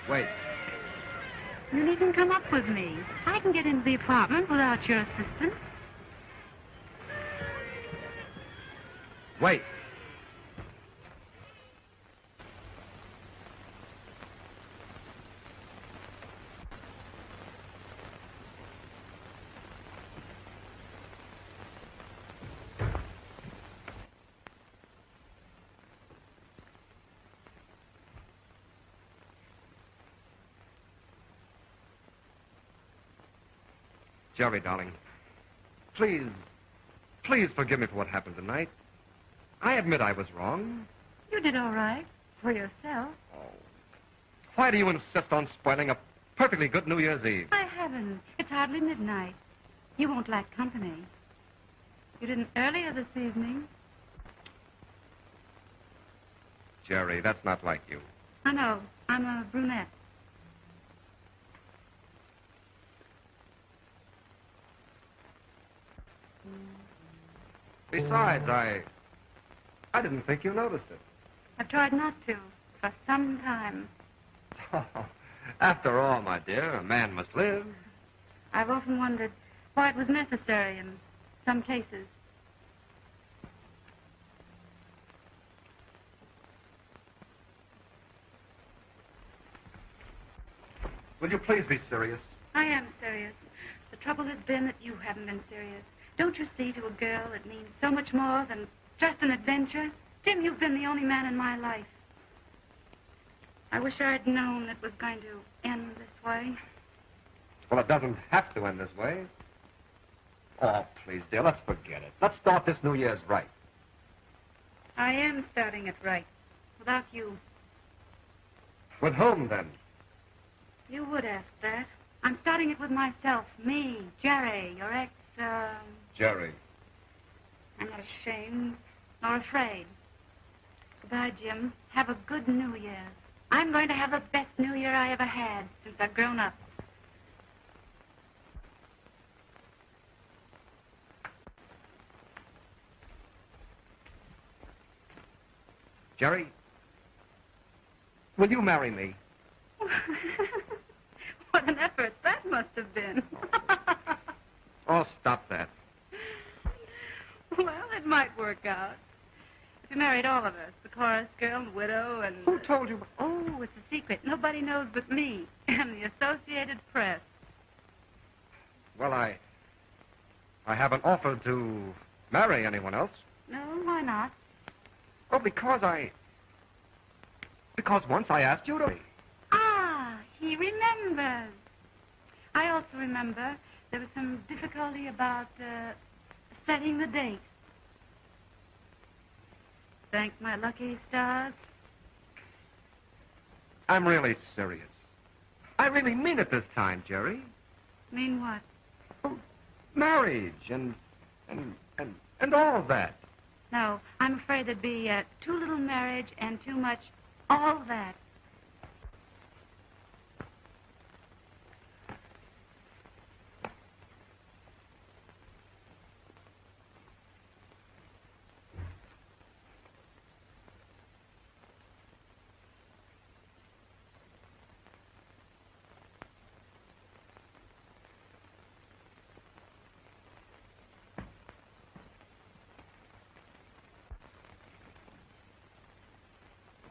Wait. You needn't come up with me. I can get into the apartment without your assistance. Wait. Jerry, darling, please forgive me for what happened tonight. I admit I was wrong. You did all right for yourself. Oh. Why do you insist on spoiling a perfectly good New Year's Eve? I haven't. It's hardly midnight. You won't lack company. You didn't earlier this evening. Jerry, that's not like you. I know. I'm a brunette. Besides, I didn't think you noticed it. I've tried not to for some time. After all, my dear, a man must live. I've often wondered why it was necessary in some cases. Will you please be serious? I am serious. The trouble has been that you haven't been serious. Don't you see, to a girl, it means so much more than just an adventure? Jim, you've been the only man in my life. I wish I'd known it was going to end this way. Well, it doesn't have to end this way. Oh, please, dear, let's forget it. Let's start this New Year's right. I am starting it right, without you. With whom, then? You would ask that. I'm starting it with myself. Me, Jerry, your ex, Jerry. I'm not ashamed nor afraid. Goodbye, Jim. Have a good New Year. I'm going to have the best New Year I ever had since I've grown up. Jerry, will you marry me? What an effort that must have been. Oh, stop that. Well, it might work out. If you married all of us, the chorus girl, the widow, and... Who told you? Oh, it's a secret. Nobody knows but me and the Associated Press. Well, I haven't offered to marry anyone else. No, why not? Well, because once I asked you to. Ah, he remembers. I also remember there was some difficulty about setting the date. Thank my lucky stars. I'm really serious. I really mean it this time, Jerry. Mean what? Oh, marriage and all of that. No, I'm afraid there'd be too little marriage and too much all that.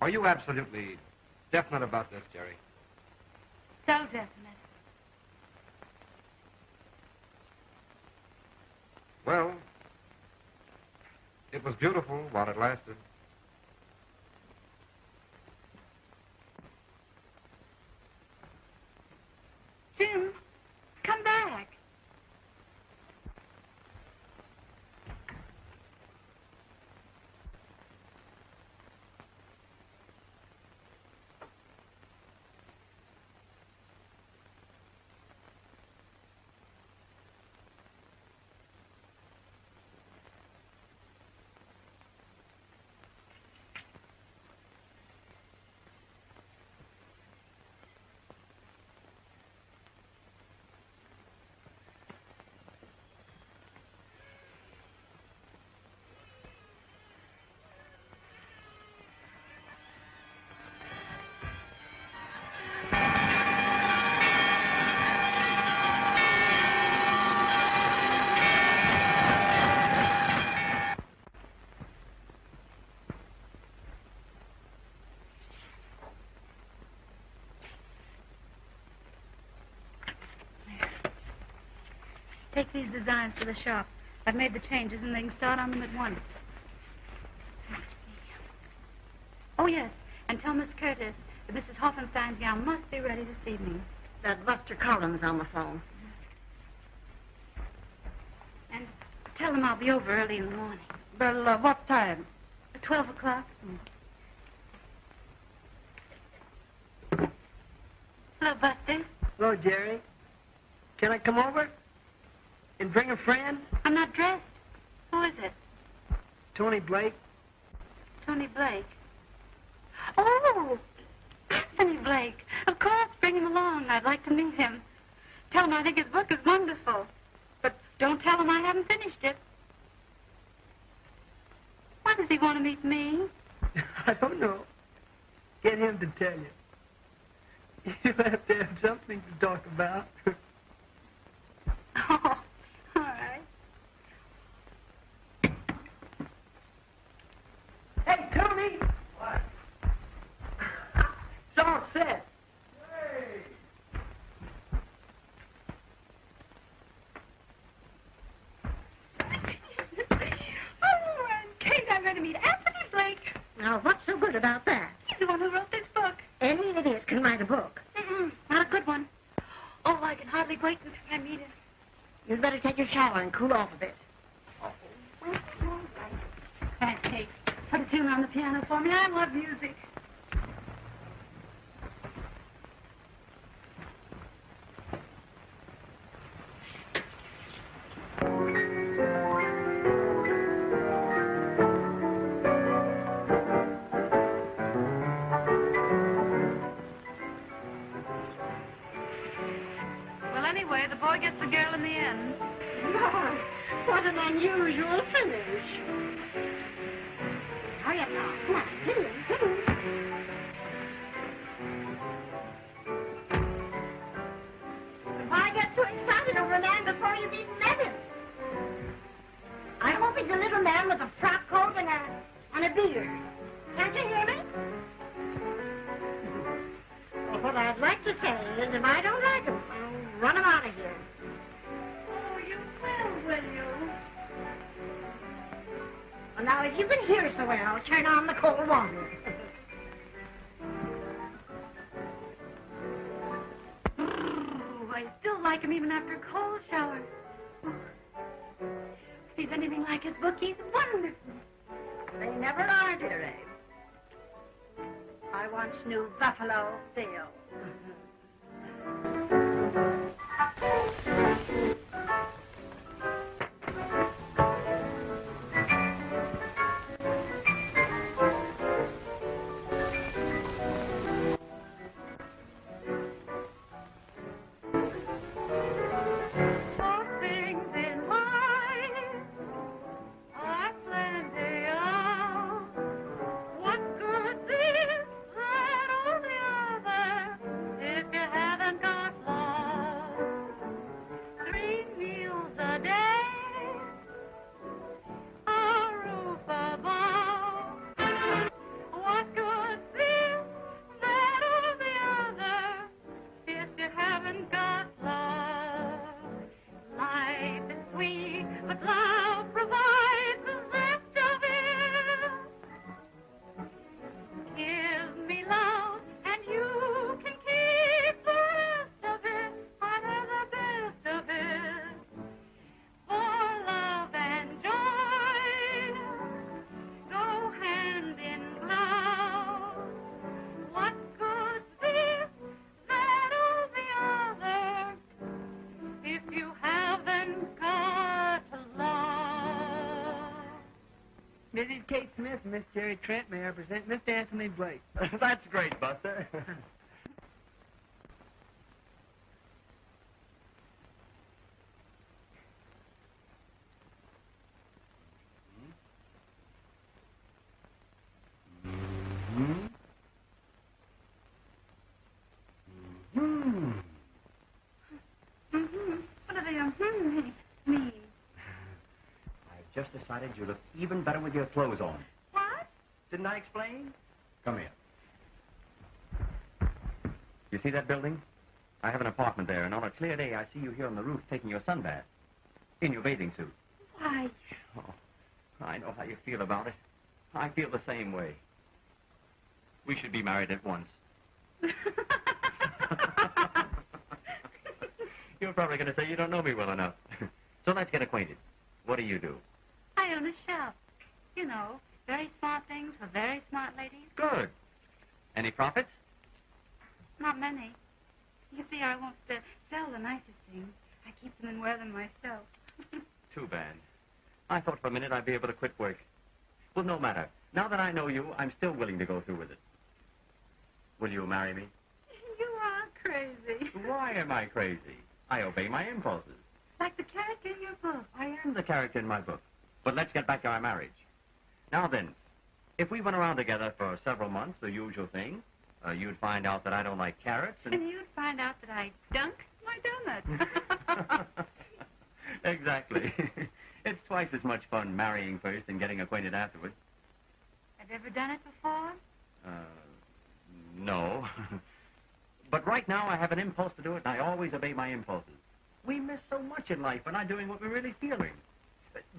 Are you absolutely definite about this, Jerry? So definite. Well, it was beautiful while it lasted. Jim, come back. take these designs to the shop. I've made the changes, and they can start on them at once. Oh, yes, and tell Miss Curtis that Mrs. Hoffenstein's gown must be ready this evening. That Buster Collins on the phone. And tell them I'll be over early in the morning. Well, what time? At 12 o'clock. Hello, Buster. Hello, Jerry. Can I come over and bring a friend? I'm not dressed. Who is it? Tony Blake. Tony Blake. Oh, Anthony Blake. Of course, bring him along. I'd like to meet him. Tell him I think his book is wonderful. But don't tell him I haven't finished it. Why does he want to meet me? I don't know. Get him to tell you. You'll have to have something to talk about. Oh, all right. Hey, Tony! What? It's all set. Hey! Oh, and Kate, I'm going to meet Anthony Blake. Now, what's so good about that? He's the one who wrote this book. Any idiot can write a book. Not a good one. Oh, I can hardly wait until I meet him. You'd better take your shower and cool off a bit. Thanks, Kate. Put a tune on the piano for me. I love music. Well, anyway, the boy gets the girl in the end. Lord, what an unusual finish. Hurry up now. Come on. Hit him. Hit him. Why get so excited over a man before you've even met him? I hope he's a little man with a frock coat and a beard. Can't you hear me? Well, what I'd like to say is if I don't like him, I'll run him out of here. Oh, you will you? Well, now, if you can hear so well, turn on the cold water. Oh, I still like him even after a cold shower. Oh, if he's anything like his book, he's wonderful. They never are, dearie. I once knew Buffalo Bill. Mrs. Kate Smith and Miss Jerry Trent, may I present Mr. Anthony Blake. That's great, Buster. What are they mean? I've just decided you look even better with your clothes on. What? Didn't I explain? Come here. You see that building? I have an apartment there, and on a clear day, I see you here on the roof taking your sunbath. In your bathing suit. Why? Oh, I know how you feel about it. I feel the same way. We should be married at once. You're probably going to say you don't know me well enough. So let's get acquainted. What do you do? I own a shop. You know, very smart things for very smart ladies. Good. Any profits? Not many. You see, I won't sell the nicest things. I keep them and wear them myself. Too bad. I thought for a minute I'd be able to quit work. Well, no matter. Now that I know you, I'm still willing to go through with it. Will you marry me? You are crazy. Why am I crazy? I obey my impulses. Like the character in your book. I am the character in my book. But let's get back to our marriage. Now then, if we went around together for several months, the usual thing, you'd find out that I don't like carrots and... And you'd find out that I dunk my donut. Exactly. It's twice as much fun marrying first and getting acquainted afterward. Have you ever done it before? No. But right now I have an impulse to do it, and I always obey my impulses. We miss so much in life by not doing what we're really feeling.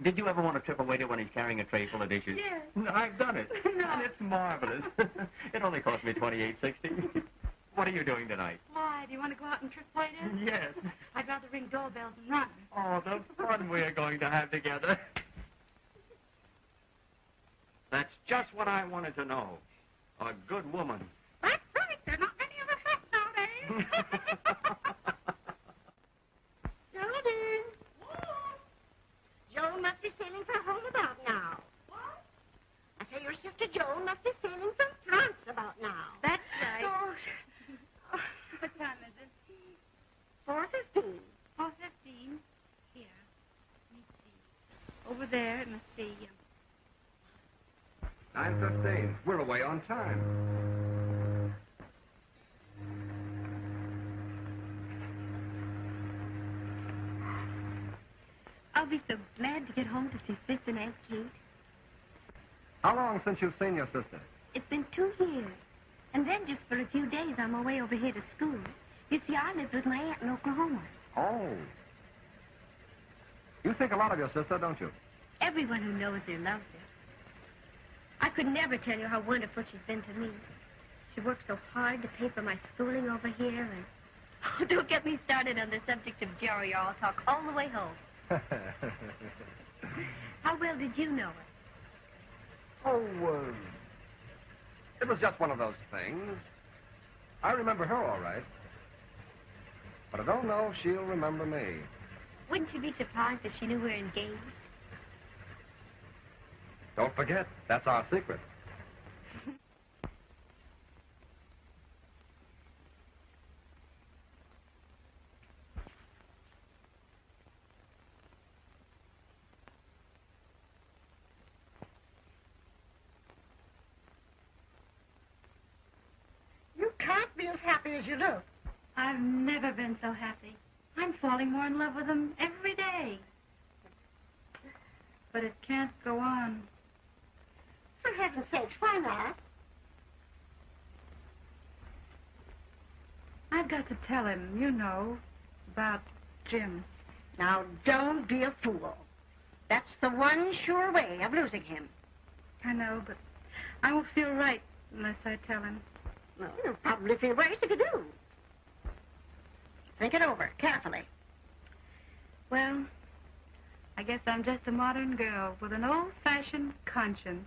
Did you ever want to trip a waiter when he's carrying a tray full of dishes? Yes. I've done it. No. And it's marvelous. It only cost me $28.60. What are you doing tonight? Why? Do you want to go out and trip waiters? Yes. I'd rather ring doorbells and run. Oh, the fun we're going to have together. That's just what I wanted to know. A good woman. That's right. There are not many of us left nowadays. Geraldine. Joan must be sailing for home about now. What? I say your sister Joan must be sailing from France about now. That's right. Oh, What time is it? 4:15. 4:15. Here. Let me see. Over there, it must be... 9:15. We're away on time. I'll be so glad to get home to see Sis and Aunt Kate. How long since you've seen your sister? It's been 2 years. And then just for a few days, I'm away over here to school. You see, I lived with my aunt in Oklahoma. Oh. You think a lot of your sister, don't you? Everyone who knows her loves her. I could never tell you how wonderful she's been to me. She worked so hard to pay for my schooling over here, and... Oh, don't get me started on the subject of Jerry, or I'll talk all the way home. How well did you know her? Oh, it was just one of those things. I remember her all right. But I don't know if she'll remember me. Wouldn't you be surprised if she knew we were engaged? Don't forget, that's our secret. You can't be as happy as you look. I've never been so happy. I'm falling more in love with him every day. But it can't go on. For heaven's sakes, why not? I've got to tell him, you know, about Jim. Now, don't be a fool. That's the one sure way of losing him. I know, but I won't feel right unless I tell him. Well, you'll probably feel worse if you do. Think it over carefully. Well, I guess I'm just a modern girl with an old-fashioned conscience.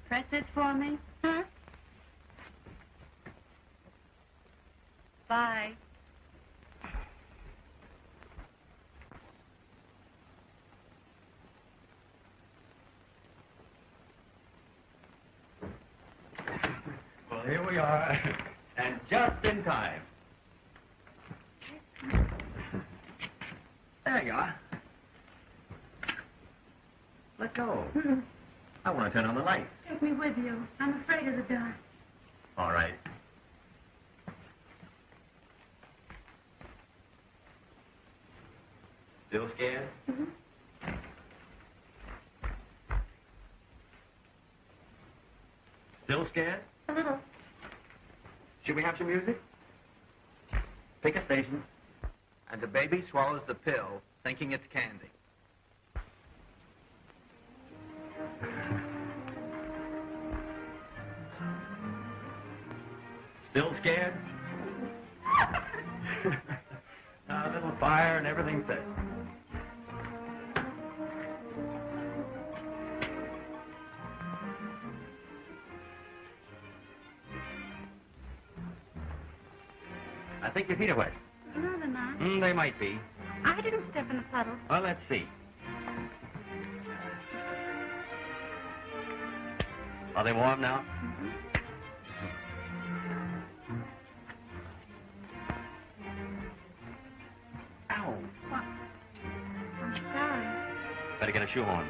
Press this for me. Huh? Bye. Well, here we are, and just in time. There you are. Let go. I want to turn on the lights. Take me with you. I'm afraid of the dark. All right. Still scared? scared? A little. Should we have some music? Pick a station. And the baby swallows the pill, thinking it's candy. Still scared? A little fire and everything's set. I think your feet are wet. No, they're not. They might be. I didn't step in the puddle. Well, let's see. Are they warm now? Mm-hmm. Ow. What? I'm sorry. Better get a shoe on.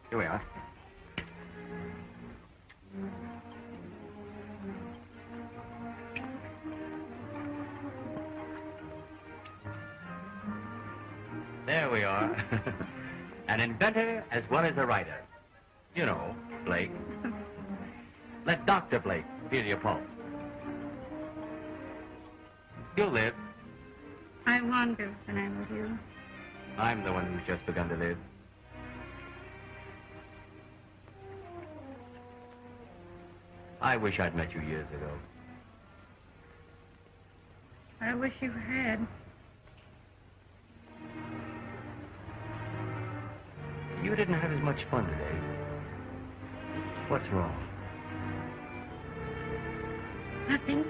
Here we are. There we are. An inventor as well as a writer. You know, Blake. Let Dr. Blake feel your pulse. You'll live. I want to when I'm with you. I'm the one who's just begun to live. I wish I'd met you years ago. I wish you had. You didn't have as much fun today. What's wrong? Nothing.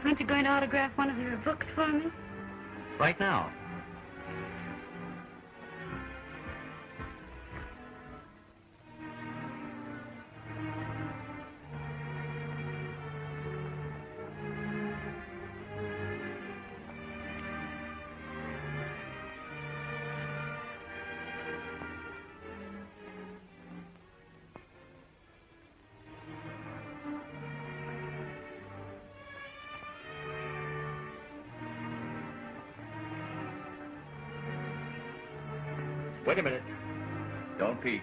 Aren't you going to autograph one of your books for me? Right now. Wait a minute. Don't peek.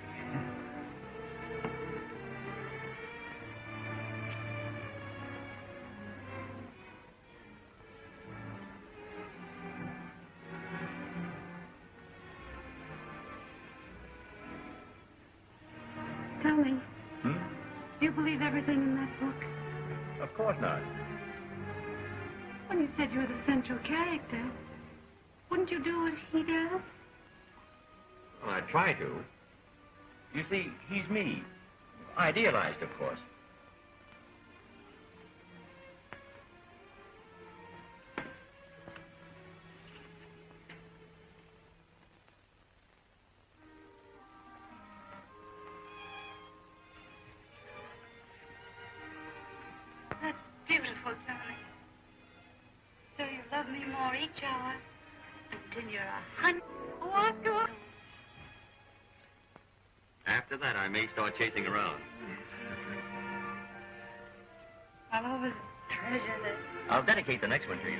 Tell me, do you believe everything in that book? Of course not. When you said you were the central character, wouldn't you do what he does? Well, I try to. You see, he's me. Idealized, of course. That's beautiful, Tony. So you love me more each hour until you're 100. What do I... After that, I may start chasing around. I'll always treasure this. I'll dedicate the next one to you.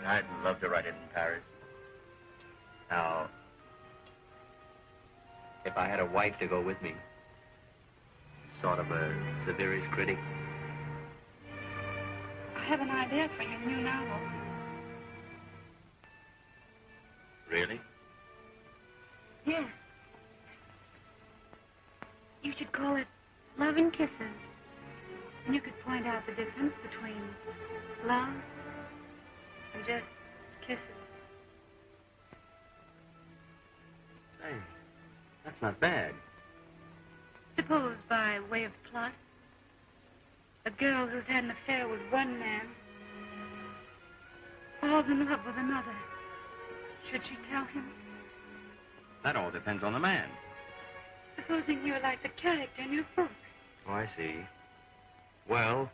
I'd love to write it in Paris. Now, if I had a wife to go with me, sort of a severest critic. I have an idea for your new novel. Really? Yes. You should call it Love and Kisses. And you could point out the difference between love and just kisses. Say, that's not bad. Suppose, by way of plot, a girl who's had an affair with one man falls in love with another. Should she tell him? That all depends on the man. Supposing you're like the character in your book. Oh, I see. Well,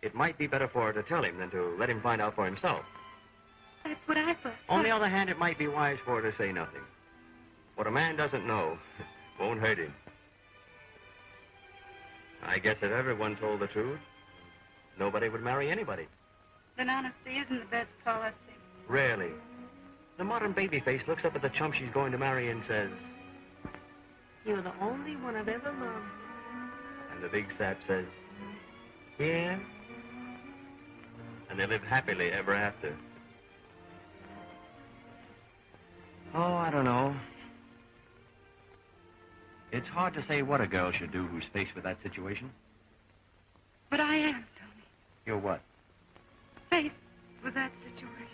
it might be better for her to tell him than to let him find out for himself. That's what I thought. On the other hand, it might be wise for her to say nothing. What a man doesn't know won't hurt him. I guess if everyone told the truth, nobody would marry anybody. Then honesty isn't the best policy. Really? The modern baby face looks up at the chump she's going to marry and says, "You're the only one I've ever loved." And the big sap says, "Yeah." And they live happily ever after. Oh, I don't know. It's hard to say what a girl should do who's faced with that situation. But I am, Tony. You're what? Faced with that situation.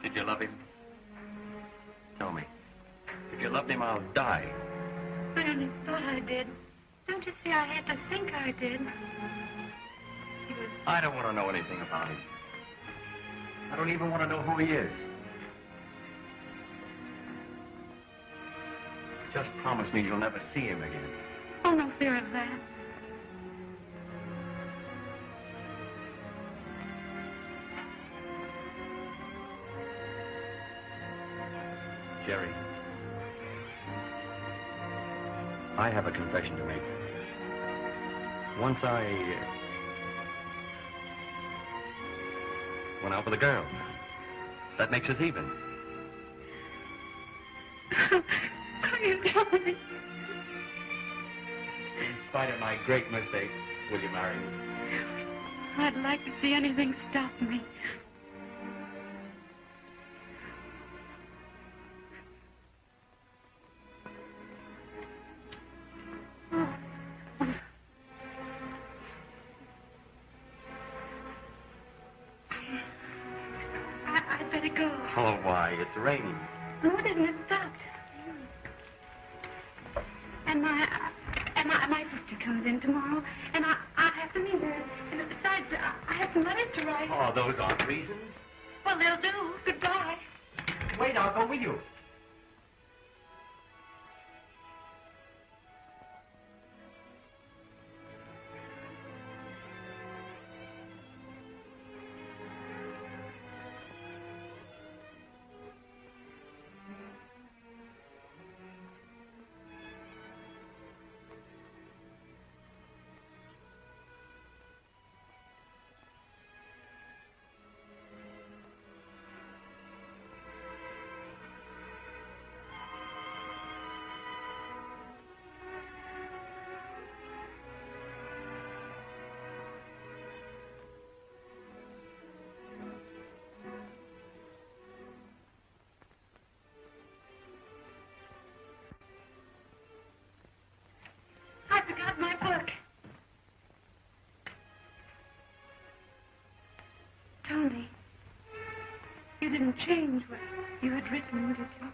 Did you love him? Tell me. If you loved him, I'll die. I only thought I did. Don't you see, I had to think I did. He was... I don't want to know anything about him. I don't even want to know who he is. Just promise me you'll never see him again. Oh, no fear of that. Jerry, I have a confession to make. Once I went out with a girl. That makes us even. Are you telling me? In spite of my great mistake, will you marry me? I'd like to see anything stop me. I'd better go. Oh, why? It's raining. No, it isn't. It stopped. And my sister comes in tomorrow, and I have to meet her. And besides, I have some letters to write. Oh, those aren't reasons. Well, they'll do. Goodbye. Wait, I'll go with you. I forgot my book. Tony, you didn't change what you had written, did you?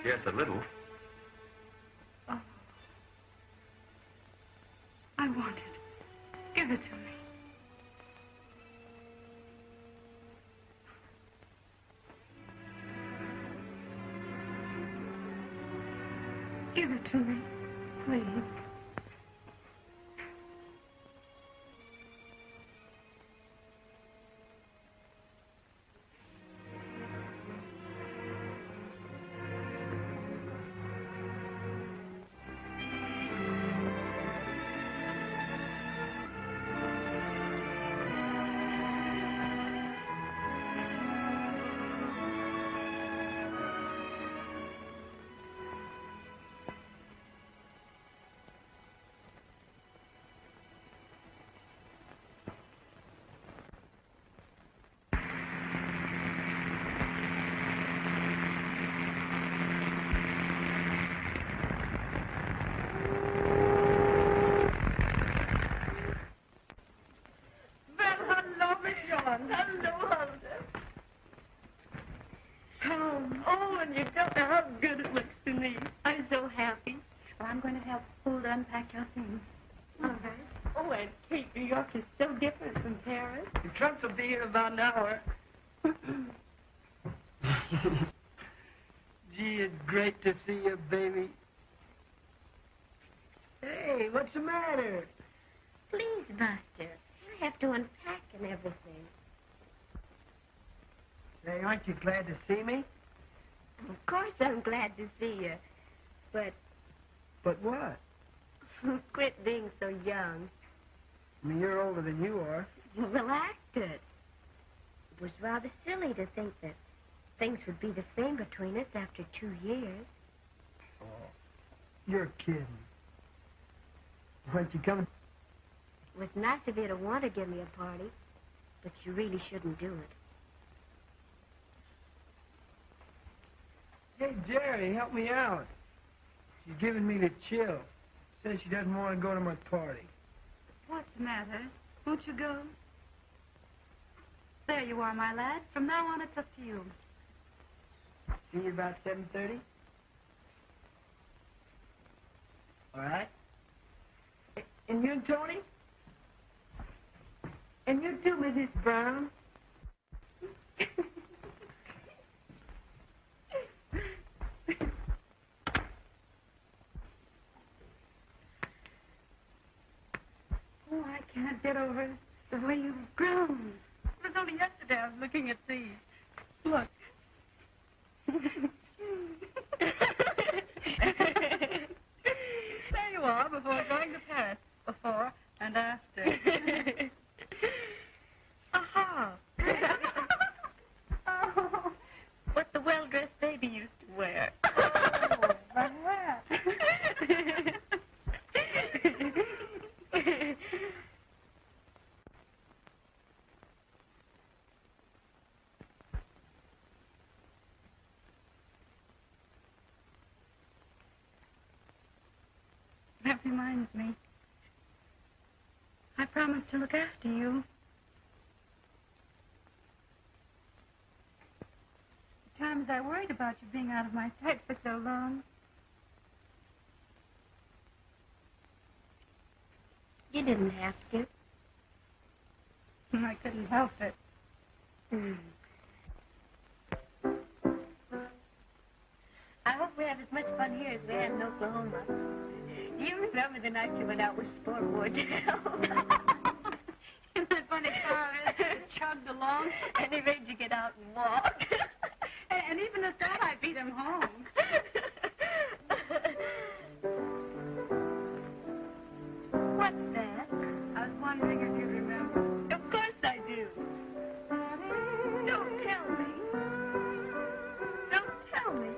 Yes, a little. Oh. I want it. Give it to me. Give it to me, please. Unpack your things. All right. Oh, and Kate, New York is so different from Paris. The trunks will be here in about an hour. Gee, it's great to see you, baby. Hey, what's the matter? Please, Buster. I have to unpack and everything. Say, aren't you glad to see me? Of course I'm glad to see you. But But what? quit being so young. I mean, you're older than you are. Well, acted. It was rather silly to think that things would be the same between us after 2 years. Oh, you're kidding. Why don't you come? It was nice of you to want to give me a party, but you really shouldn't do it. Hey, Jerry, help me out. She's giving me the chill. Says she doesn't want to go to my party. What's the matter? Won't you go? There you are, my lad. From now on, it's up to you. See you about 7:30? All right? And you and Tony? And you too, Mrs. Brown? Oh, I can't get over the way you've grown. It was only yesterday I was looking at these. Look. There you are, before going to Paris. Before and after. Aha! Oh, what the well-dressed baby used to wear. Oh, my hat. That reminds me. I promised to look after you. The times I worried about you being out of my sight for so long. You didn't have to. I couldn't help it. I hope we have as much fun here as we had in Oklahoma. Do you remember the night you went out with Sport Wardell? Isn't that funny car that chugged along? And he made you get out and walk. And even at that, I beat him home. What's that? I was wondering if you remember. Of course I do. Don't tell me. Don't tell me.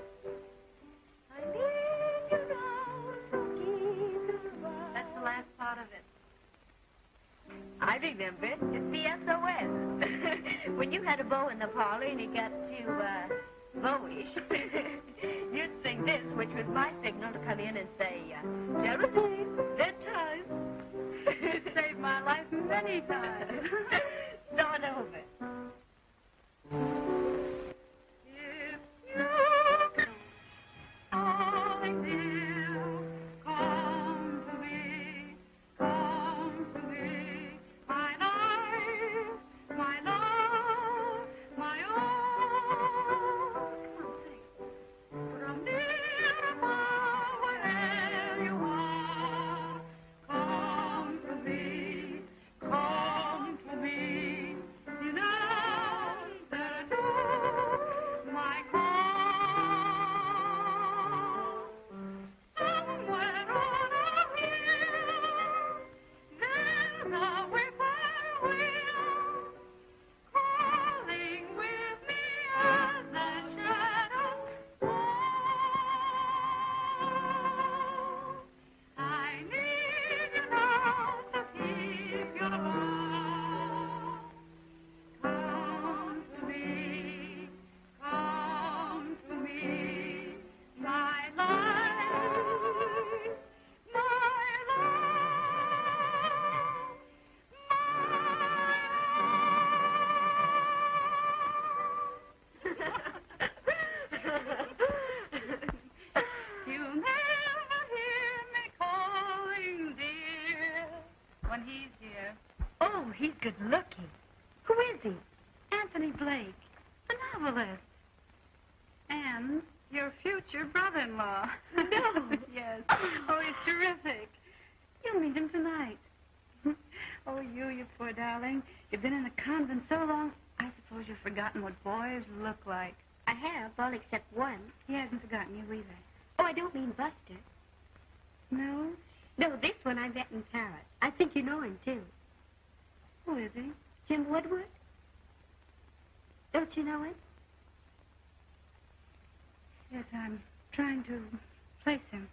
I need you now, so keep it right. That's the last part of it. I remember it. It's the SOS. When you had a beau in the parlor and he got too, beau-ish, you'd sing this, which was my signal to come in and say, Geraldine, bedtime. It saved my life many times. Start over. If you darling dear, come to me, my life, my love, my own. Come on, sing. From near far, wherever you are, come to me, come to me. You answer to my call. Somewhere on a hill, there's a whippoorwill calling with me as the shadows fall. I need you now to keep your love. Come to me, my life, my love, You'll never hear me calling, dear, when he's here. Oh, he's good looking. Who is he? Anthony Blake, the novelist. And your future brother-in-law. No. Yes. Oh, he's terrific. You'll meet him tonight. Oh, you poor darling. You've been in a convent so long, I suppose you've forgotten what boys look like. I have, all except one. He hasn't forgotten you either. Oh, I don't mean Buster. No? No, this one I met in Paris. I think you know him, too. Who is he? Jim Woodward? Don't you know him? Yes, I'm trying to place him.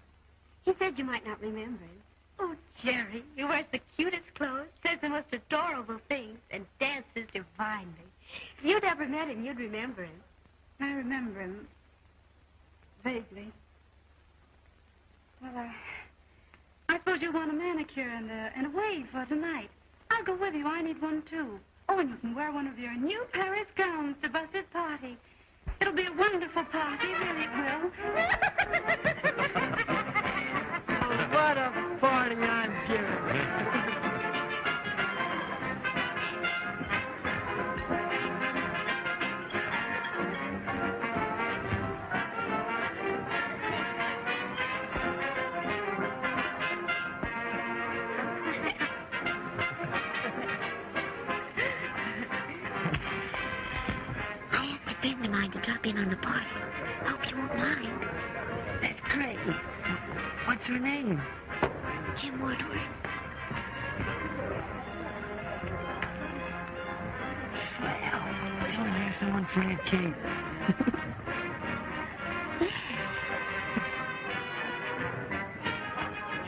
He said you might not remember him. Oh, Jerry, he wears the cutest clothes, says the most adorable things, and dances divinely. If you'd ever met him, you'd remember him. I remember him vaguely. Well, I suppose you want a manicure and a wave for tonight. I'll go with you. I need one, too. Oh, and you can wear one of your new Paris gowns to Buster's party. It'll be a wonderful party, really it will. What a party I'm giving. I asked a friend of mine to drop in on the party. Hope you won't mind. That's great. What's her name? Jim Woodward. Swell. We'll have someone for Aunt Kate.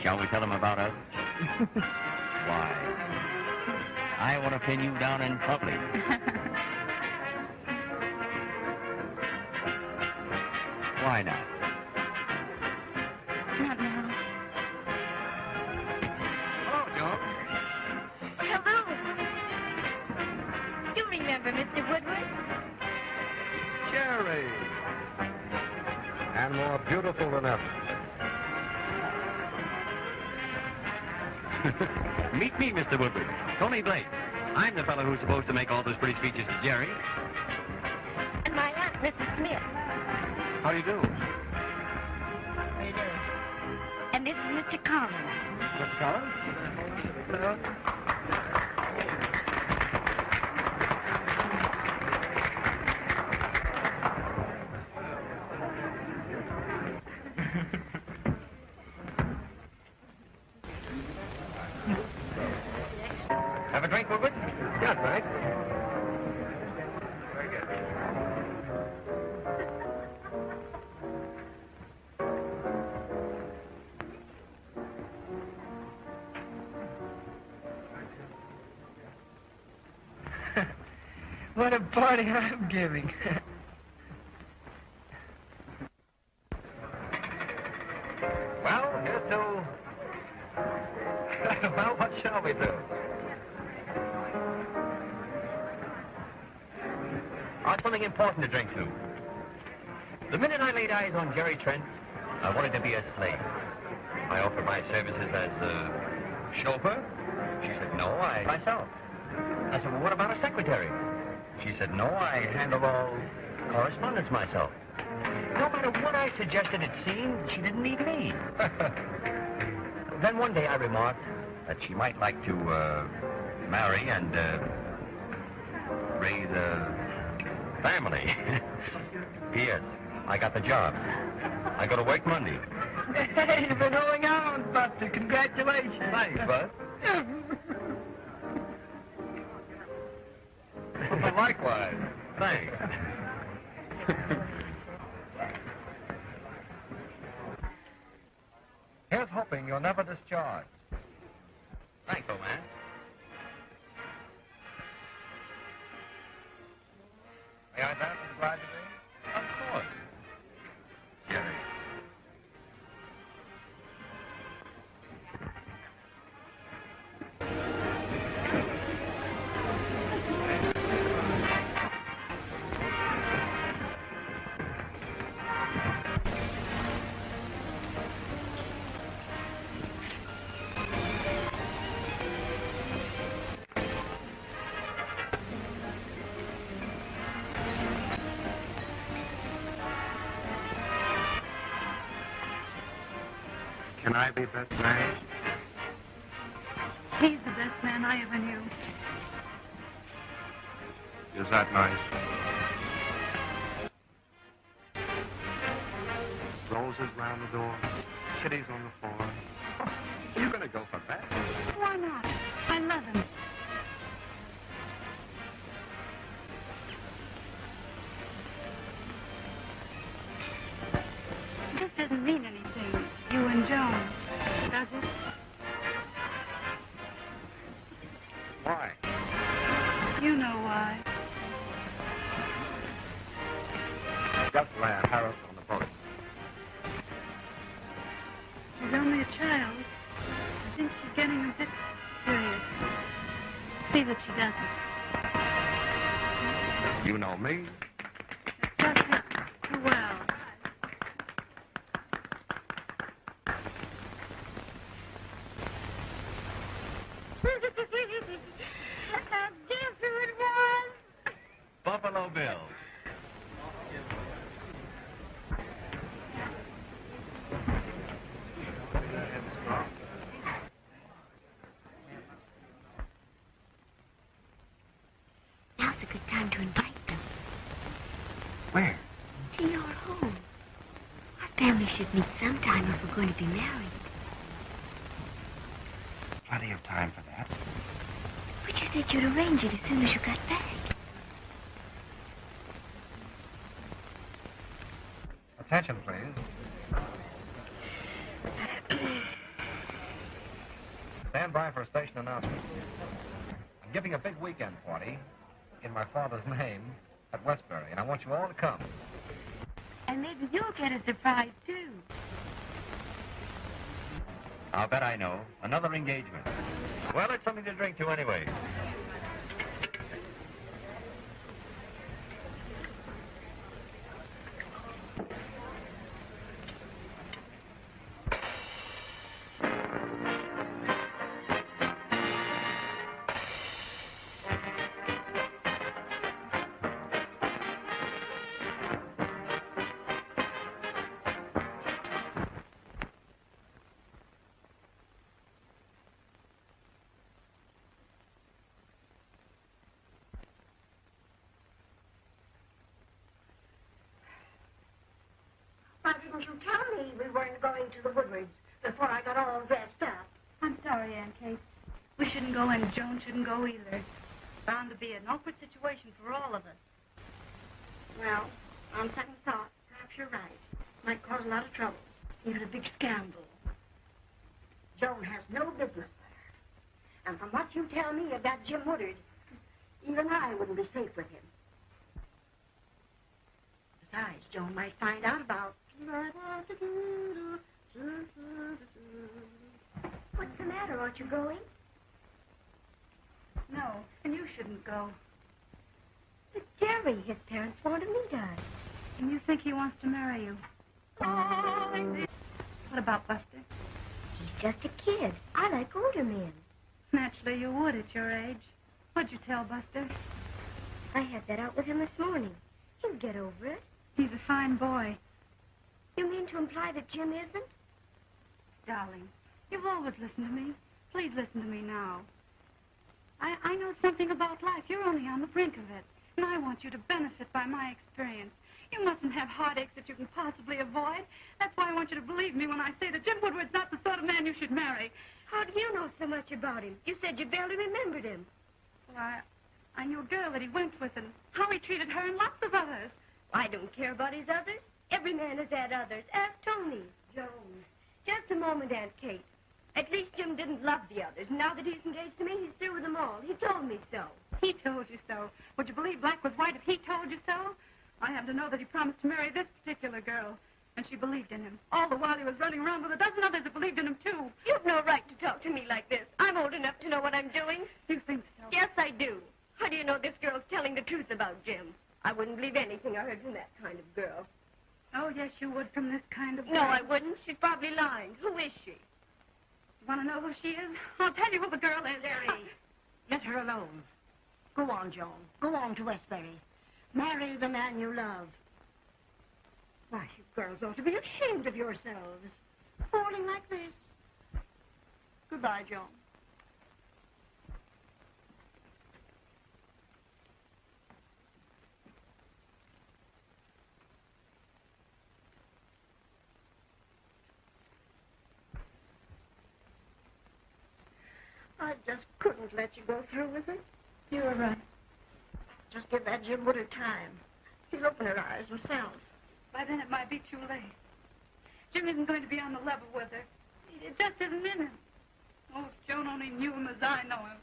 Shall we tell him about us? Why, I want to pin you down in public. Why not? Not now. Hello, Joe. Hello. You remember Mr. Woodward? Jerry. And more beautiful than ever. Meet me, Mr. Woodward. Tony Blake. I'm the fellow who's supposed to make all those pretty speeches to Jerry. And my aunt, Mrs. Smith. How do you do? How you doing? And this is Mr. Collins. Mr. Collins? Hello? Have a drink, Woodward? Yes, thanks. Very good. What a party I'm giving. Well, here's to... well, what shall we do? I've something important to drink to. The minute I laid eyes on Jerry Trent, I wanted to be a slave. I offered my services as a chauffeur. She said, no, I myself. I said, well, what about a secretary? She said, no, I handle all correspondence myself. No matter what I suggested, it seemed she didn't need me. Then one day I remarked that she might like to marry and raise a family. P.S. I got the job. I go to work Monday. Hey, you've been holding on, Buster. Congratulations. Thanks, Bud. Likewise. Thanks. Here's hoping you're never discharged. Thanks, old man. May I dance with the bride today? Of course. Jerry. Can I be best man? He's the best man I ever knew. Is that nice? Roses round the door, kitties on the floor. You're gonna go for that? Why not? I love him. This doesn't mean anything, you and Joan, does it? Why? You know why. Just land Harris on the boat. She's only a child. I think she's getting a bit serious. See that she doesn't. You know me. That's it. Too well. Guess who it was? Buffalo Bill. Now's a good time to invite them Where? to your home. Our family should meet sometime if we're going to be married. Plenty of time for that. But you said you'd arrange it as soon as you got back. Attention, please. Stand by for a station announcement. I'm giving a big weekend party in my father's name at Westbury, and I want you all to come. And maybe you'll get a surprise, too. I'll bet I know. Another engagement. Well, it's something to drink to anyway. Why didn't you tell me we weren't going to the Woodwards before I got all dressed up? I'm sorry, Aunt Kate. We shouldn't go, and Joan shouldn't go either. Bound to be an awkward situation for all of us. Well, on second thought, perhaps you're right. Might cause a lot of trouble, even a big scandal. Joan has no business there. And from what you tell me of that Jim Woodard, even I wouldn't be safe with him. Besides, Joan might find out about... What's the matter? Aren't you going? No, and you shouldn't go. But Jerry, his parents want to meet us. And you think he wants to marry you? What about Buster? He's just a kid. I like older men. Naturally, you would at your age. What'd you tell Buster? I had that out with him this morning. He'll get over it. He's a fine boy. You mean to imply that Jim isn't? Darling, you've always listened to me. Please listen to me now. I know something about life. You're only on the brink of it. And I want you to benefit by my experience. You mustn't have heartaches that you can possibly avoid. That's why I want you to believe me when I say that Jim Woodward's not the sort of man you should marry. How do you know so much about him? You said you barely remembered him. Well, I knew a girl that he went with and how he treated her and lots of others. I don't care about his others. Every man has had others. Ask Tony. Joan. Just a moment, Aunt Kate. At least Jim didn't love the others. Now that he's engaged to me, he's through with them all. He told me so. He told you so. Would you believe black was white if he told you so? I happen to know that he promised to marry this particular girl, and she believed in him. All the while he was running around with a dozen others that believed in him, too. You've no right to talk to me like this. I'm old enough to know what I'm doing. You think so? Yes, I do. How do you know this girl's telling the truth about Jim? I wouldn't believe anything I heard from that kind of girl. Oh, yes, you would from this kind of girl. No, I wouldn't. She's probably lying. Who is she? Want to know who she is? I'll tell you who the girl is. Jerry, let her alone. Go on, Joan. Go on to Westbury. Marry the man you love. Why, you girls ought to be ashamed of yourselves. Falling like this. Goodbye, John. I just couldn't let you go through with it. You were right. Just give that Jim Woodard time. He'll open her eyes himself. By then it might be too late. Jim isn't going to be on the level with her. It just isn't in him. Oh, if Joan only knew him as I know him.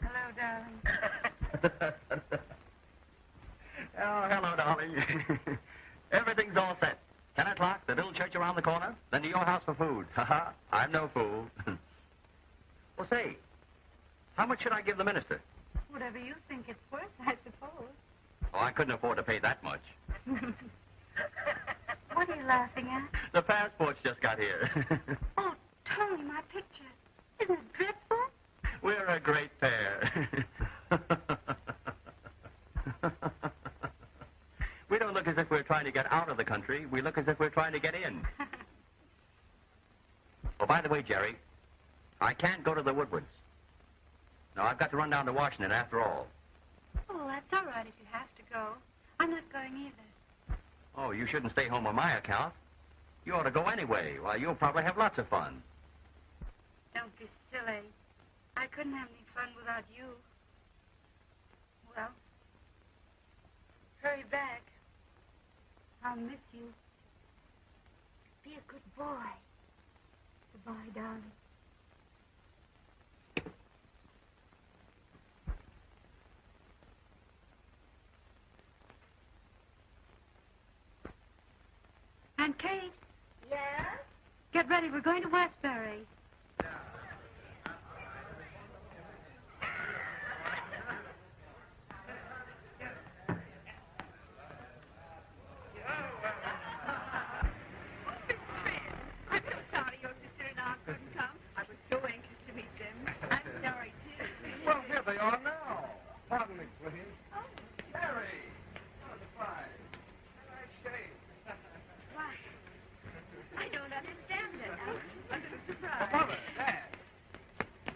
Hello, darling. Oh, hello, darling. Everything's all set. 10 o'clock, the little church around the corner, then to your house for food. Ha-ha, I'm no fool. Well, say, how much should I give the minister? Whatever you think it's worth, I suppose. Oh, I couldn't afford to pay that much. What are you laughing at? The passports just got here. Oh, Tony, my picture. Isn't it dreadful? We're a great pair. We don't look as if we're trying to get out of the country. We look as if we're trying to get in. Oh, by the way, Jerry, I can't go to the Woodwards. No, I've got to run down to Washington after all. Oh, that's all right if you have to go. I'm not going either. Oh, you shouldn't stay home on my account. You ought to go anyway. Why, you'll probably have lots of fun. Don't be silly. I couldn't have any fun without you. Well, hurry back. I'll miss you. Be a good boy. Goodbye, darling. And Kate, Yeah? get ready. We're going to Westbury. I'm so sorry your sister and I couldn't come. I was so anxious to meet them. I'm sorry, too. Well, here they are now. Pardon me, please. Oh, Mary. What a surprise. Nice shave. Why? I don't understand it. I'm a little surprised. Mother, Dad.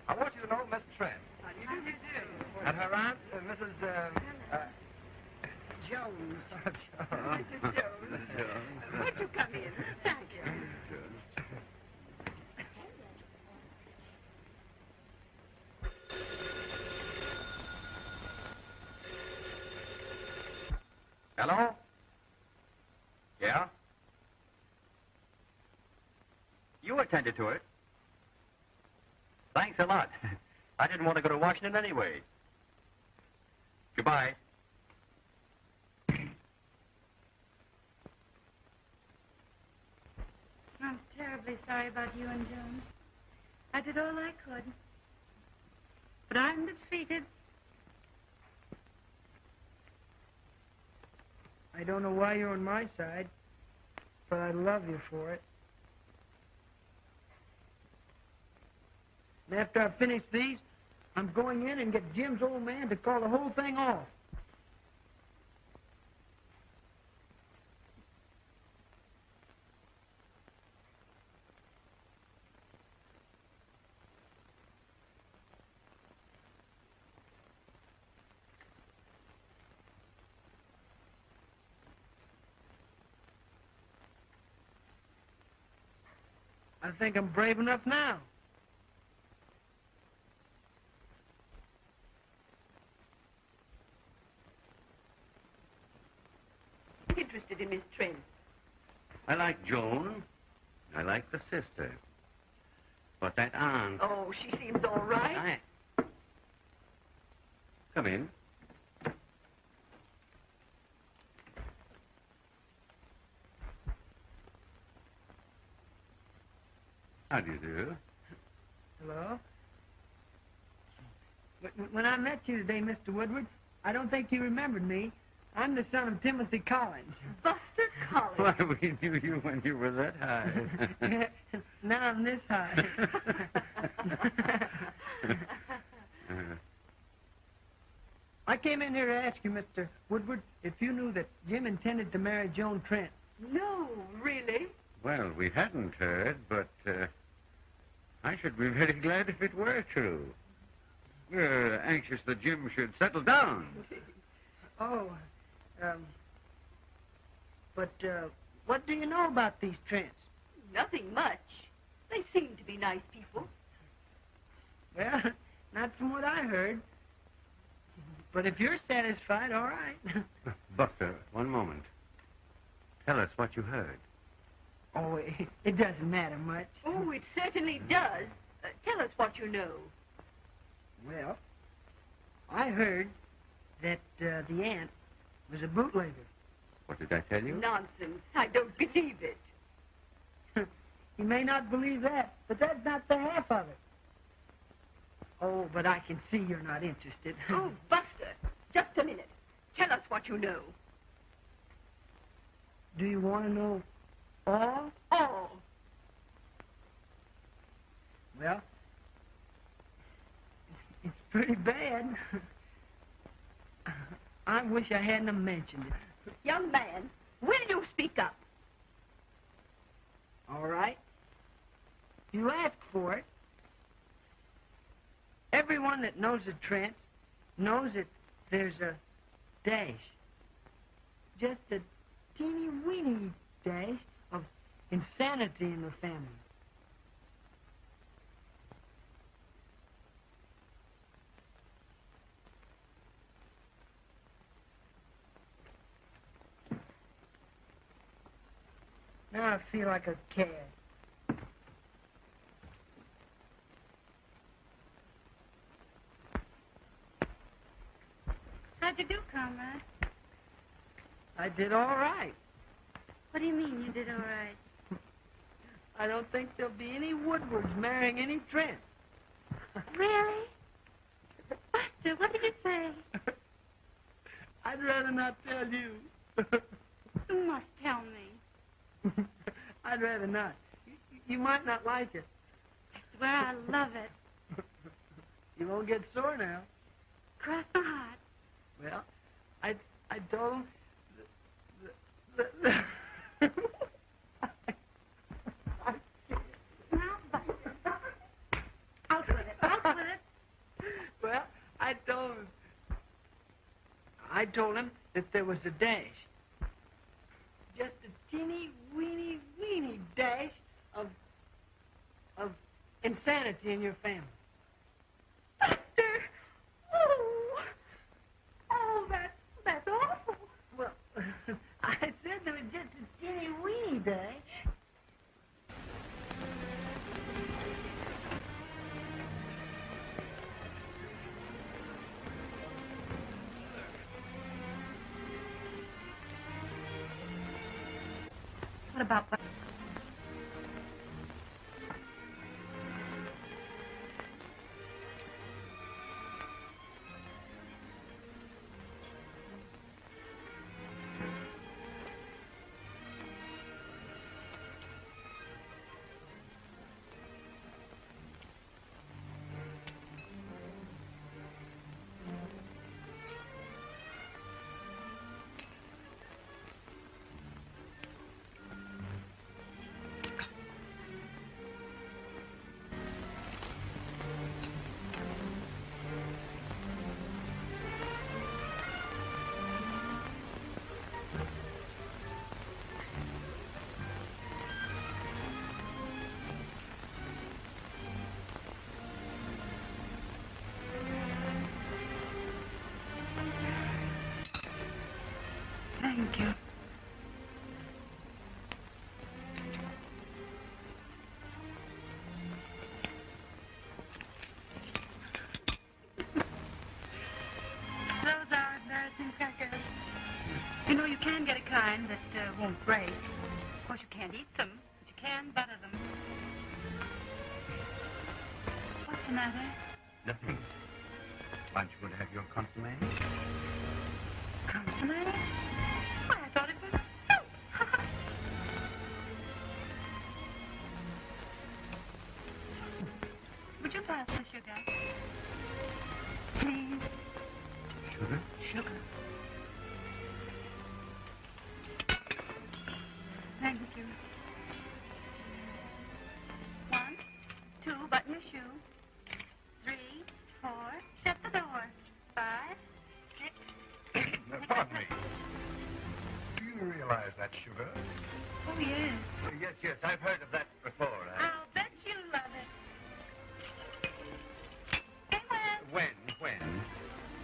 I want you to know Miss Trent. How do you do? And her aunt, Mrs. Jones. Mrs. Jones. Won't you come in? Thank you. Hello? Yeah? You attended to it. Thanks a lot. I didn't want to go to Washington anyway. Goodbye. I'm terribly sorry about you and Joan. I did all I could. But I'm defeated. I don't know why you're on my side, but I love you for it. And after I finish these, I'm going in and get Jim's old man to call the whole thing off. I think I'm brave enough now. Interested in Miss Trent. I like Joan. I like the sister. But that aunt... Oh, she seems all right. Come in. How do you do? Hello? When I met you today, Mr. Woodward, I don't think you remembered me. I'm the son of Timothy Collins. Buster Collie. Why, we knew you when you were that high. Now I'm this high. I came in here to ask you, Mr. Woodward, if you knew that Jim intended to marry Joan Trent. No, really? Well, we hadn't heard, but I should be very glad if it were true. We're anxious that Jim should settle down. Oh, but what do you know about these Trents? Nothing much. They seem to be nice people. Well, not from what I heard. But if you're satisfied, all right. Buster, one moment. Tell us what you heard. Oh, it doesn't matter much. Oh, it certainly does. Tell us what you know. Well, I heard that the aunt was a bootlegger. What did I tell you? Nonsense. I don't believe it. You may not believe that, but that's not the half of it. Oh, but I can see you're not interested. Oh, Buster, just a minute. Tell us what you know. Do you want to know all? All. Well, it's pretty bad. I wish I hadn't mentioned it. Young man, will you speak up? All right. You ask for it. Everyone that knows the Trents knows that there's a dash. Just a teeny-weeny dash of insanity in the family. Now I feel like a cad. How'd you do, comrade? I did all right. What do you mean you did all right? I don't think there'll be any Woodwards marrying any Trents. Really? Buster, what did you say? I'd rather not tell you. You must tell me. I'd rather not. You might not like it. I swear I love it. You won't get sore now. Cross my heart. Well, I told him... Now, Buster. Out with it. Out with it. Well, I told him that there was a dash. Just a teeny, weeny dash of insanity in your family. Buster! Oh, that's awful. Well, I said there was just a teeny, weeny dash. What about... Thank you. Those are embarrassing crackers. You know, you can get a kind that won't break. Of course, you can't eat them, but you can butter them. What's the matter? Nothing. Aren't you going to have your consommé? Consommé? Why, I thought it was soup. glass of sugar. Please. Sugar? Sugar. Thank you. 1, 2, button your shoe. 3, 4, shut the door. 5, 6. Pardon me. Do you realize that sugar? Oh, yes. Yes, I've heard of that before. I'll bet you love it. Hey, Wes. When?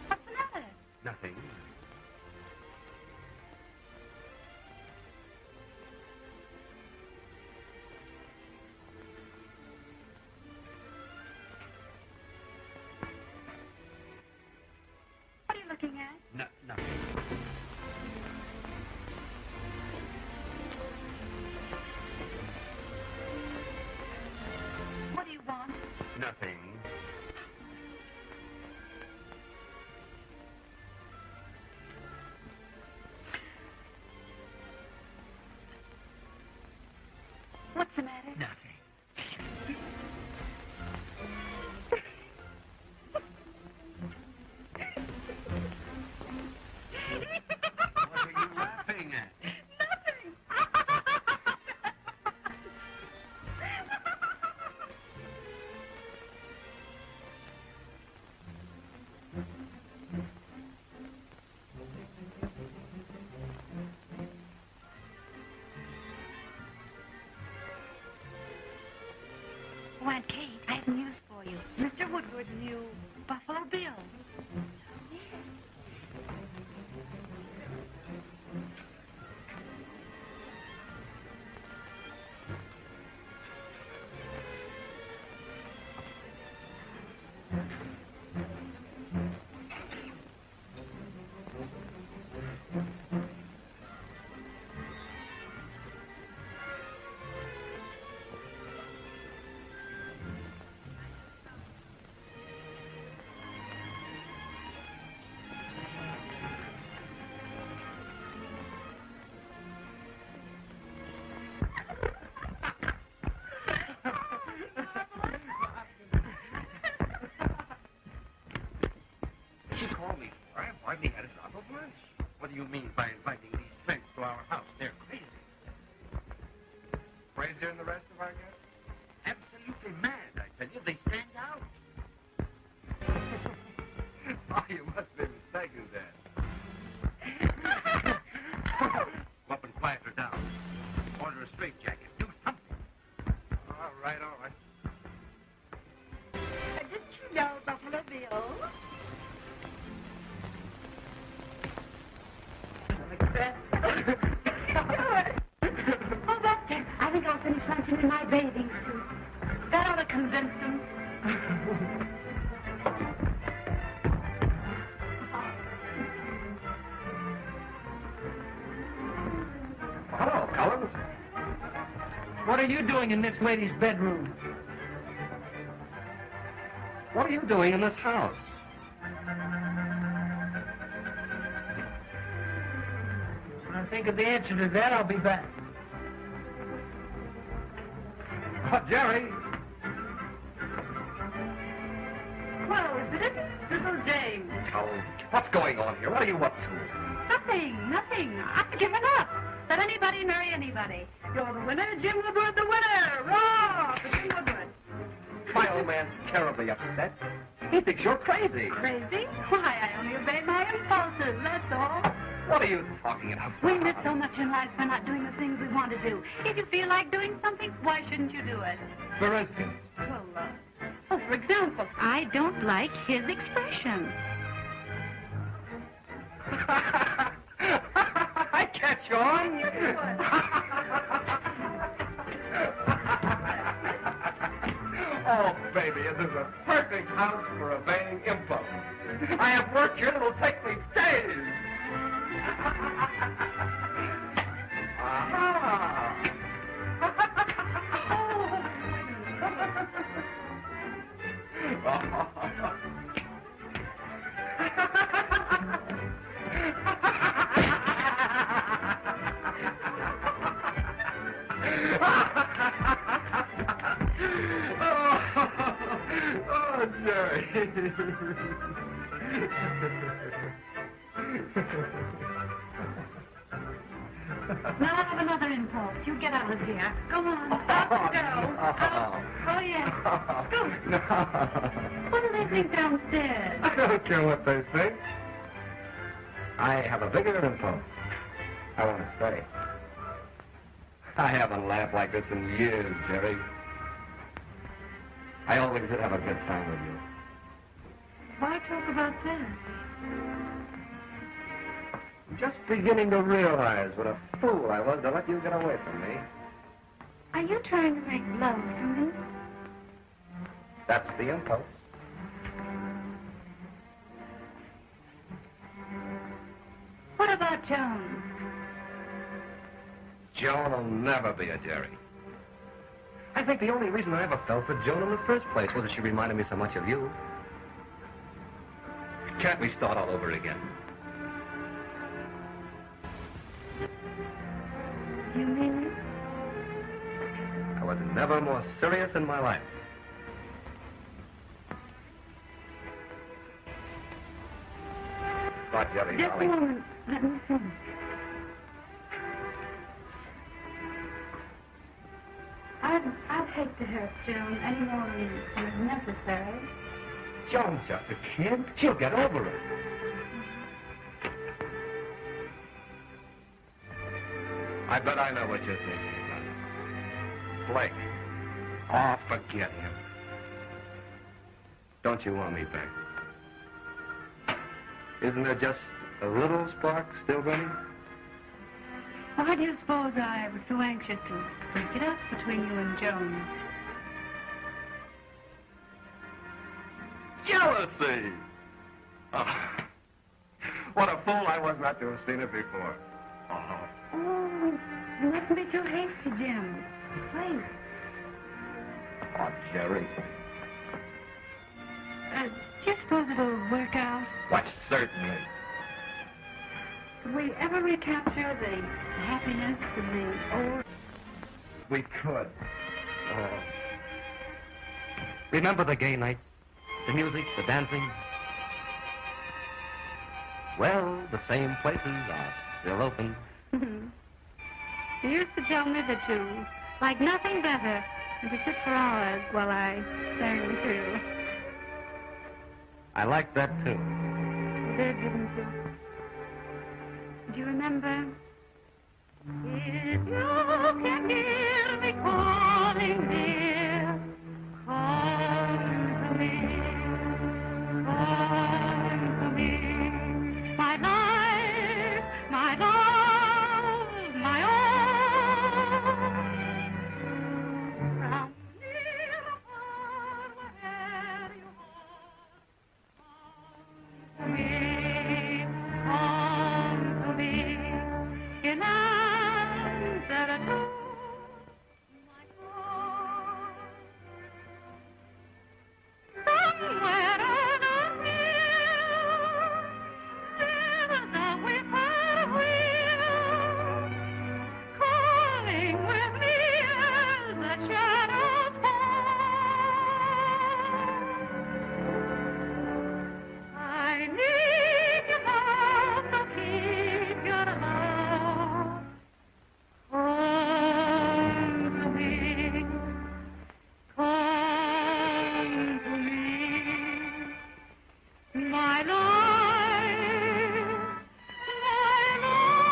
What's the matter? Nothing. What are you looking at? Nothing. What do you want? Nothing. What's the matter? Nothing. What are you laughing at? Oh, Aunt Kate, I have news for you. Mr. Woodward's new Buffalo Bill. What you call me for? I've hardly had a drop of lunch. What do you mean by inviting these friends to our house? They're crazy. Crazier than the rest of our guests? Absolutely mad, I tell you. They stand out. Oh, you must be mistaken then. Go up and quiet her down. Order a straitjacket. Do something. All right. Didn't you know Buffalo Bill? Oh, that's it. I think I'll finish luncheon in my bathing suit. That ought to convince them. Hello, Collins. What are you doing in this lady's bedroom? What are you doing in this house? When I think of the answer to that, I'll be back. Oh, Jerry. Well, is it? Little James. Oh, what's going on here? What are you up to? Nothing. I've given up. Let anybody marry anybody. You're the winner, Jim Woodward, the winner. Raw for Jim Woodward. My old man's terribly upset. He thinks you're crazy. Crazy? Why, I only obey my impulses, that's all. What are you talking about? We miss so much in life by not doing the things we want to do. If you feel like doing something, why shouldn't you do it? For instance? Well, for example, I don't like his expression. I catch on. Oh, baby, this is a perfect house for obeying impulse. I have work here that'll take me days. Oh, Oh, Jerry. Now I have another impulse. You get out of here. Go on. Out you go. Out. Oh, yes. Go. No. What do they think downstairs? I don't care what they think. I have a bigger impulse. I want to stay. I haven't laughed like this in years, Jerry. I always did have a good time with you. Why talk about that? I'm just beginning to realize what a fool I was to let you get away from me. Are you trying to make love to me? That's the impulse. What about Joan? Joan will never be a Jerry. I think the only reason I ever fell for Joan in the first place was that she reminded me so much of you. Can't we start all over again? You mean it? I was never more serious in my life. Not Jerry, Just a darling. moment. Let me finish. I'd hate to hurt Joan any more than is necessary. Joan's just a kid. She'll get over it. I bet I know what you're thinking about. Blake. Oh, forget him. Don't you want me back? Isn't there just a little spark still burning? Why do you suppose I was so anxious to break it up between you and Joan? Jealousy! Oh, what a fool I was not to have seen it before. Oh. Oh, you mustn't be too hasty, Jim. Please. Oh, Jerry. Do you suppose it'll work out? Why, certainly. Could we ever recapture the happiness of the old... We could. Oh. Remember the gay nights? The music, the dancing? Well, the same places are still open. You used to tell me that you like nothing better than to sit for hours while I sang to you. I like that, too. You did, didn't you? Do you remember? If you can hear me calling, dear, come to me, come to me. My life, my love, my all. From near or far, wherever you are, come to me, come to me. In answer to my call, somewhere on a hill lives a whippoorwill, calling with me as the shadows fall. I need your love, so keep your love. Come to me, come to me, my life, my love,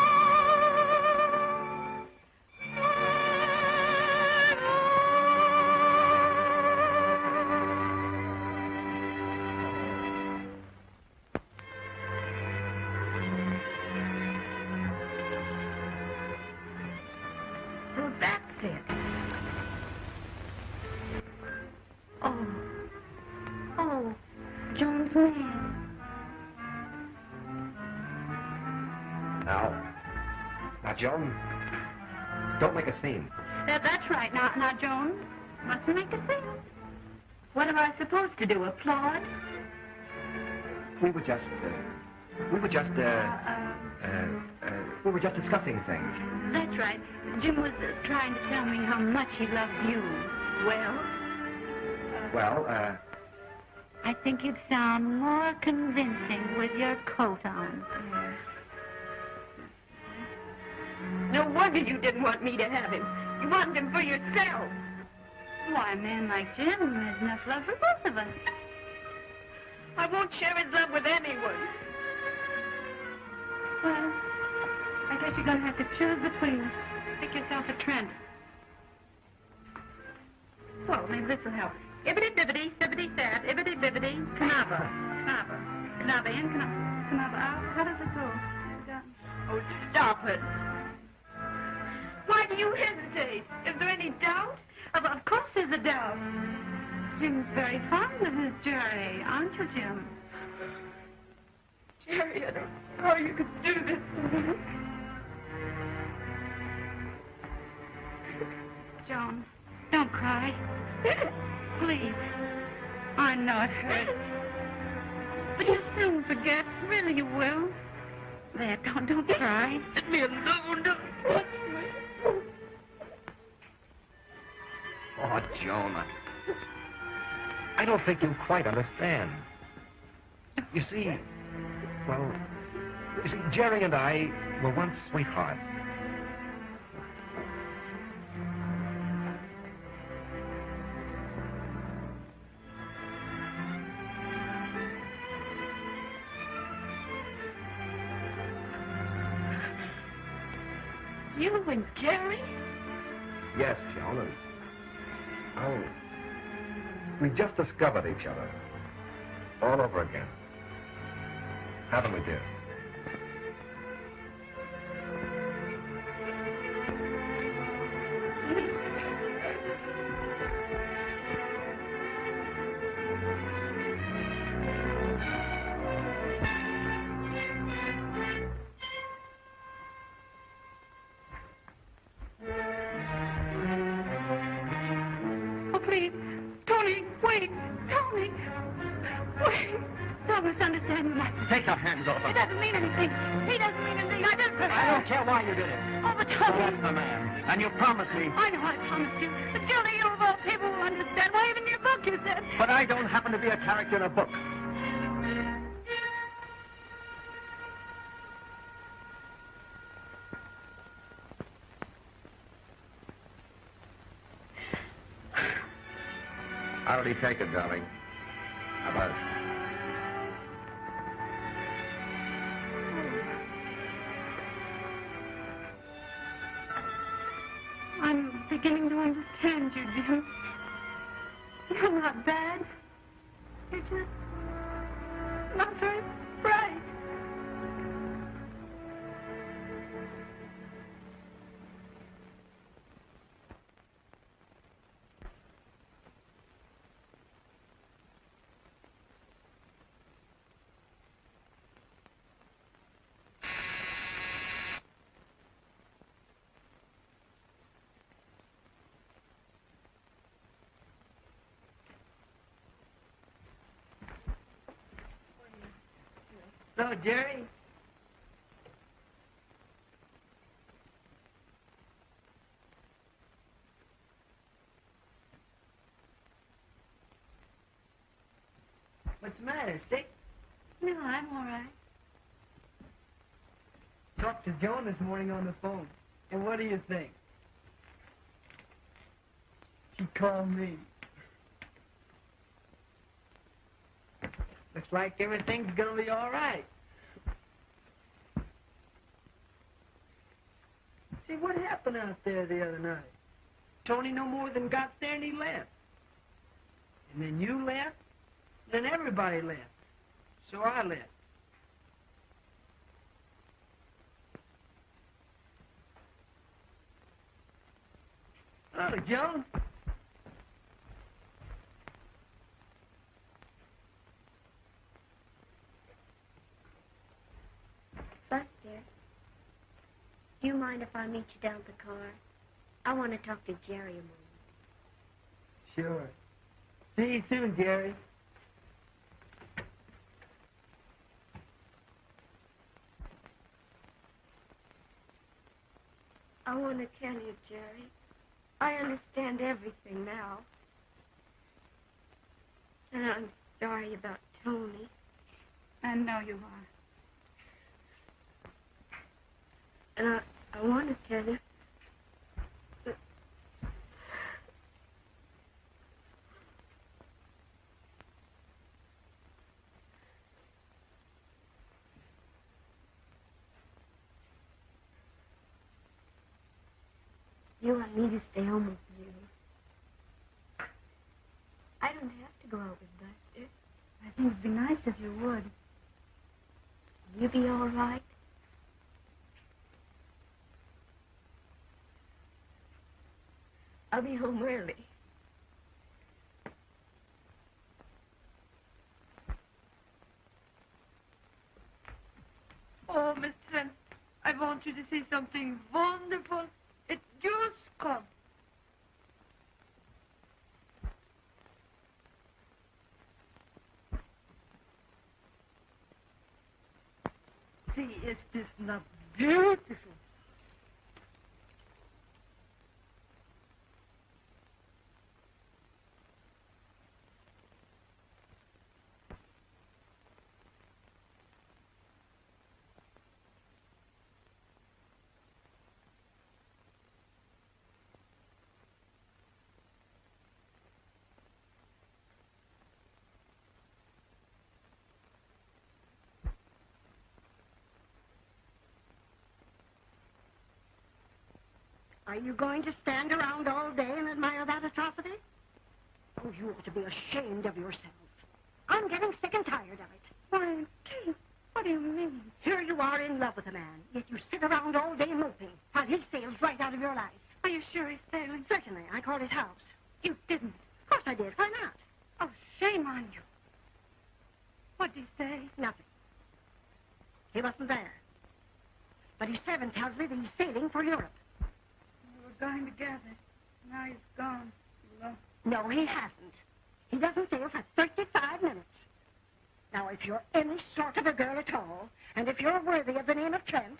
So that's it. Oh, Joan's man. Now, Joan, don't make a scene. That's right. Now, Joan, mustn't make a scene. What am I supposed to do, applaud? We were just discussing things. That's right. Jim was trying to tell me how much he loved you. Well? I think you'd sound more convincing with your coat on. No wonder you didn't want me to have him. You wanted him for yourself. Why, a man like Jim has enough love for both of us. I won't share his love with anyone. Well, I guess you're going to have to choose between us. Pick yourself a Trent. Well, maybe this will help. Ibbity-bibbity, sibbity-sab, ibbity-bibbity, canava. Canava. Canava in, canava out. How does it go? Oh, stop it. Why do you hesitate? Is there any doubt? Of course there's a doubt. Jim's very fond of his Jerry, aren't you, Jim? Jerry, I don't know how you could do this to me. Joan, don't cry. Please. I know it hurts. But you'll soon forget. Really, you will. There, don't cry. Let me alone. Don't touch me. Oh, Joan, I don't think you quite understand. You see, Jerry and I were once sweethearts. You and Jerry? Yes, Joan, and we just discovered each other all over again. Haven't we, dear? Please. Tony, wait. Tony. Wait. Don't misunderstand me. Take your hands off It her. doesn't mean anything. He doesn't mean anything. I just... I don't care why you did it. Oh, but So Tony... that's the man. And you promised me. I know I promised you. But surely you of all people will understand. Why, even in your book you said... But I don't happen to be a character in a book. How did he take it, darling? How about it? I'm beginning to understand you, Jim. You're not bad. You're just not very bright. So, Jerry? What's the matter, sick? No, I'm all right. Talked to Joan this morning on the phone. And what do you think? She called me. Looks like everything's gonna be all right. See, what happened out there the other night? Tony no more than got there and he left. And then you left. Then everybody left. So I left. Hello, Joan. Buster, do you mind if I meet you down at the car? I want to talk to Jerry a moment. Sure. See you soon, Jerry. I want to tell you, Jerry, I understand everything now. And I'm sorry about Tony. I know you are. And I want to tell you. You want me to stay home with you. I don't have to go out with Buster. I think it'd be nice if you would. Will you be all right? I'll be home early. Oh, Miss Trent, I want you to see something wonderful. It's just come. See, is this not beautiful? Are you going to stand around all day and admire that atrocity? Oh, you ought to be ashamed of yourself. I'm getting sick and tired of it. Why, Kate, what do you mean? Here you are in love with a man, yet you sit around all day moping while he sails right out of your life. Are you sure he's sailing? Certainly. I called his house. You didn't. Of course I did. Why not? Oh, shame on you. What'd he say? Nothing. He wasn't there. But his servant tells me that he's sailing for Europe. We were going together. Now he's gone. Alone. No, he hasn't. He doesn't sail for 35 minutes. Now, if you're any sort of a girl at all, and if you're worthy of the name of Trent,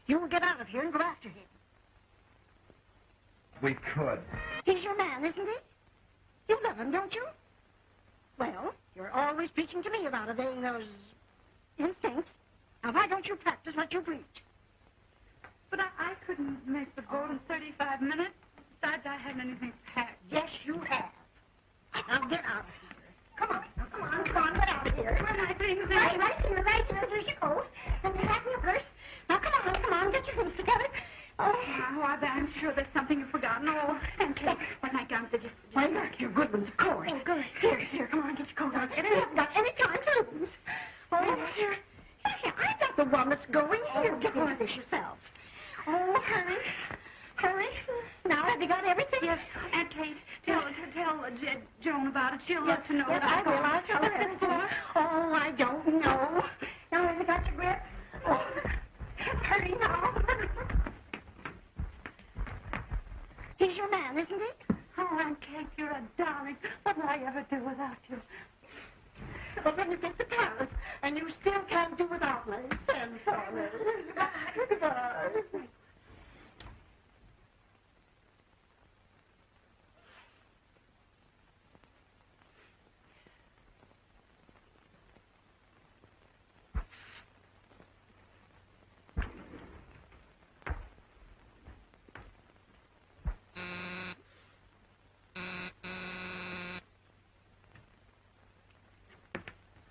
you'll get out of here and go after him. We could. He's your man, isn't he? You love him, don't you? Well, you're always preaching to me about obeying those instincts. Now, why don't you practice what you preach? But I couldn't make the boat in 35 minutes. Besides, I hadn't anything packed. Yes, you have. Now, get out of here. Come on, get out of here. Where are my things? Right here. Here's your coat. And your hat and your purse. Now, come on, get your things together. Oh, I'm sure there's something you've forgotten. Oh, and Kate, what nightgowns did you... Why, look, your good ones, of course. Oh, good. Here, come on, get your coat on. I haven't got any time to lose. Oh, here, I got the one that's going. Here, get into this yourself. Oh, hurry. Now, have you got everything? Yes, Aunt Kate, tell Joan about it. She'll love to know Yes, that I will. I'll tell her everything. Oh, I don't know. Now, have you got your grip? Oh, hurry now. He's your man, isn't he? Oh, Aunt Kate, you're a darling. What will I ever do without you? Well, then you get to Paris, and you still can't do without me. Send for me. Goodbye.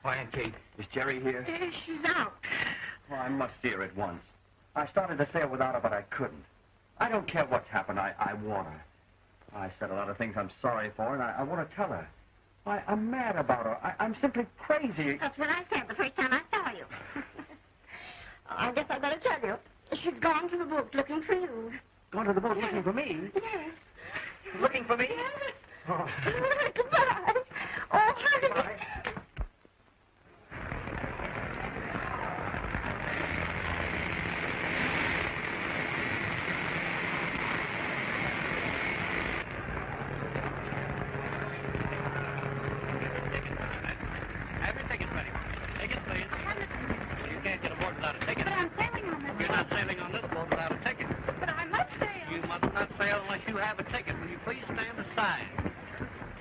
Why, Aunt Kate, is Jerry here? She's out. Oh, I must see her at once. I started to sail without her, but I couldn't. I don't care what's happened. I want her. I said a lot of things I'm sorry for, and I want to tell her. I'm mad about her. I'm simply crazy. That's what I said the first time I saw you. I guess I better tell you. She's gone to the boat looking for you. Gone to the boat looking for me? Yes. Looking for me? Yes. Oh. Goodbye. Oh, hurry. Bye. Have your tickets ready. Tickets, please. You can't get aboard without a ticket. But I'm sailing on this You're not sailing on this boat without a ticket. But I must sail. You must not sail unless you have a ticket. Will you please stand aside?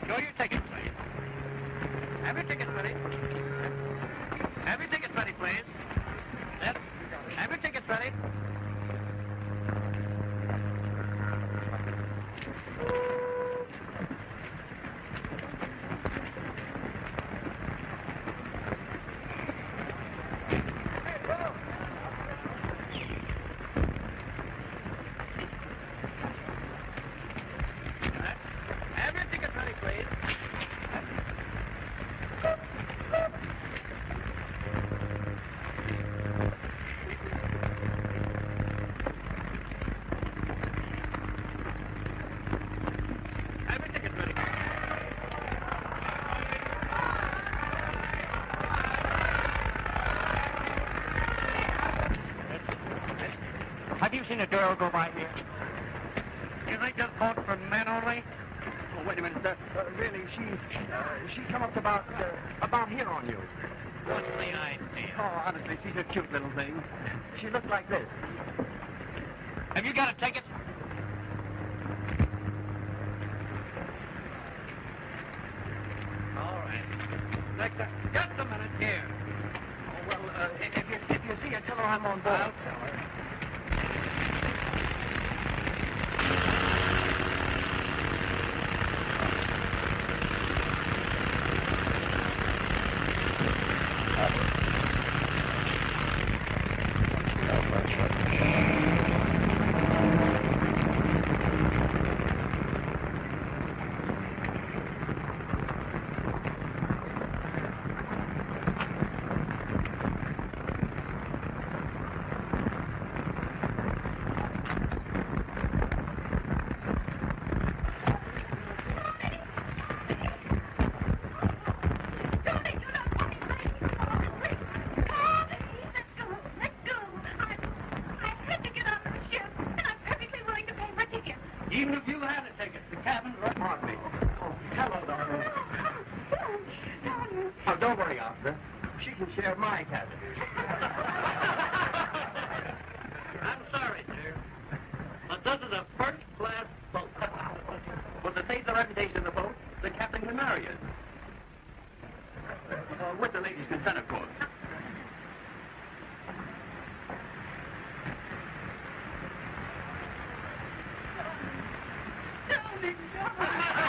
Show your ticket, please. you seen a girl go by here? Is it just boat for men only? Oh, wait a minute. Really, she come up about here on you. What's the idea? Oh, honestly, she's a cute little thing. She looks like this. Have you got a ticket? All right. Next time. Just a minute here. Oh, well, if you see her, tell her I'm on board. I'll tell her. Even if you had a ticket, the cabin's right on me. Oh, hello, darling. Oh, don't worry, officer. She can share my cabin. I'm sorry, sir, but this is a first-class boat. Well, to save the reputation of the boat, the captain can marry us. With the lady's consent, of course. Darling, darling.